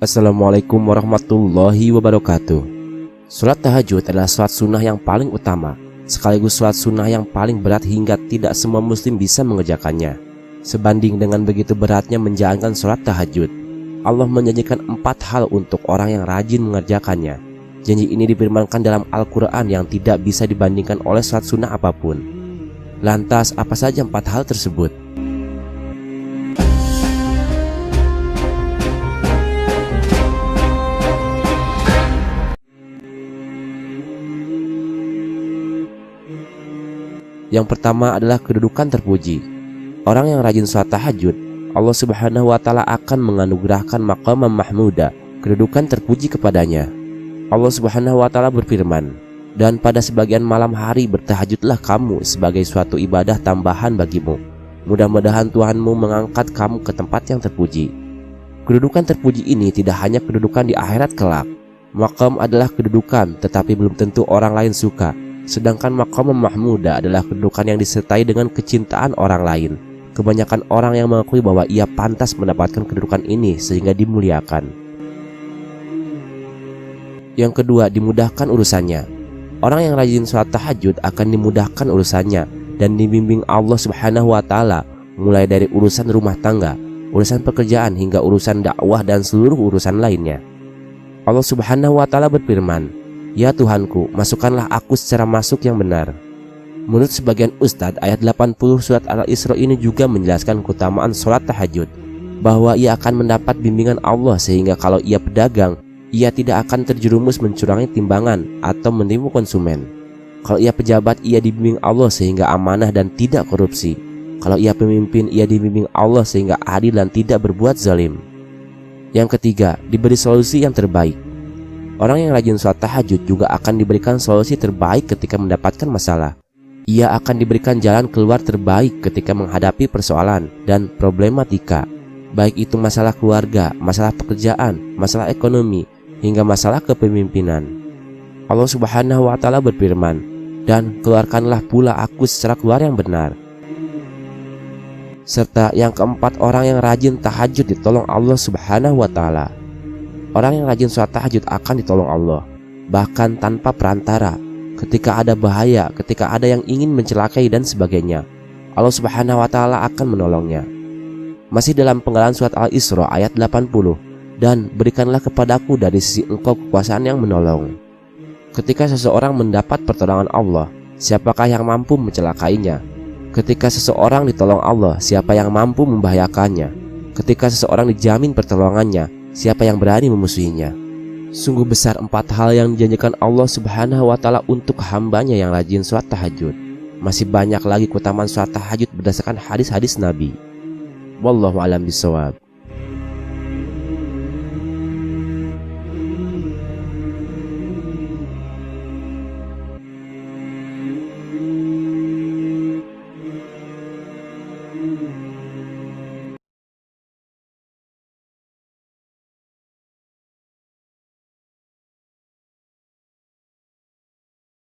Assalamualaikum warahmatullahi wabarakatuh. Sholat tahajud adalah sholat sunnah yang paling utama, sekaligus sholat sunnah yang paling berat hingga tidak semua muslim bisa mengerjakannya. Sebanding dengan begitu beratnya menjalankan sholat tahajud, Allah menjanjikan 4 hal untuk orang yang rajin mengerjakannya. Janji ini difirmankan dalam Al-Quran yang tidak bisa dibandingkan oleh sholat sunnah apapun. Lantas apa saja 4 hal tersebut? Yang pertama adalah kedudukan terpuji. Orang yang rajin sholat tahajud, Allah Subhanahu wa Ta'ala akan menganugerahkan maqam mahmuda, kedudukan terpuji kepadanya. Allah Subhanahu wa Ta'ala berfirman, "Dan pada sebagian malam hari bertahajudlah kamu sebagai suatu ibadah tambahan bagimu. Mudah-mudahan Tuhanmu mengangkat kamu ke tempat yang terpuji." Kedudukan terpuji ini tidak hanya kedudukan di akhirat kelak. Maqam adalah kedudukan, tetapi belum tentu orang lain suka. Sedangkan maqam mahmuda adalah kedudukan yang disertai dengan kecintaan orang lain. Kebanyakan orang yang mengakui bahwa ia pantas mendapatkan kedudukan ini sehingga dimuliakan. Yang kedua, dimudahkan urusannya. Orang yang rajin sholat tahajud akan dimudahkan urusannya dan dibimbing Allah Subhanahu wa Ta'ala, mulai dari urusan rumah tangga, urusan pekerjaan hingga urusan dakwah dan seluruh urusan lainnya. Allah Subhanahu wa Ta'ala berfirman, "Ya Tuhanku, masukkanlah aku secara masuk yang benar." Menurut sebagian ustadz, ayat 80 surat Al-Isra ini juga menjelaskan keutamaan sholat tahajud, bahwa ia akan mendapat bimbingan Allah sehingga kalau ia pedagang, ia tidak akan terjerumus mencurangi timbangan atau menipu konsumen. Kalau ia pejabat, ia dibimbing Allah sehingga amanah dan tidak korupsi. Kalau ia pemimpin, ia dibimbing Allah sehingga adil dan tidak berbuat zalim. Yang ketiga, diberi solusi yang terbaik. Orang yang rajin sholat tahajud juga akan diberikan solusi terbaik ketika mendapatkan masalah. Ia akan diberikan jalan keluar terbaik ketika menghadapi persoalan dan problematika, baik itu masalah keluarga, masalah pekerjaan, masalah ekonomi, hingga masalah kepemimpinan. Allah Subhanahu wa Ta'ala berfirman, "Dan keluarkanlah pula aku secara keluar yang benar." Serta yang keempat, orang yang rajin tahajud ditolong Allah Subhanahu wa Ta'ala. Orang yang rajin sholat tahajud akan ditolong Allah, bahkan tanpa perantara. Ketika ada bahaya, ketika ada yang ingin mencelakai dan sebagainya, Allah Subhanahu wa Ta'ala akan menolongnya. Masih dalam penggalan surat Al-Isra ayat 80, "Dan berikanlah kepadaku dari sisi Engkau kekuasaan yang menolong." Ketika seseorang mendapat pertolongan Allah, siapakah yang mampu mencelakainya? Ketika seseorang ditolong Allah, siapa yang mampu membahayakannya? Ketika seseorang dijamin pertolongannya, siapa yang berani memusuhinya? Sungguh besar 4 hal yang dijanjikan Allah Subhanahu wa Ta'ala untuk hambanya yang rajin sholat tahajud. Masih banyak lagi keutamaan sholat tahajud berdasarkan hadis-hadis Nabi. Wallahu a'lam bishawab.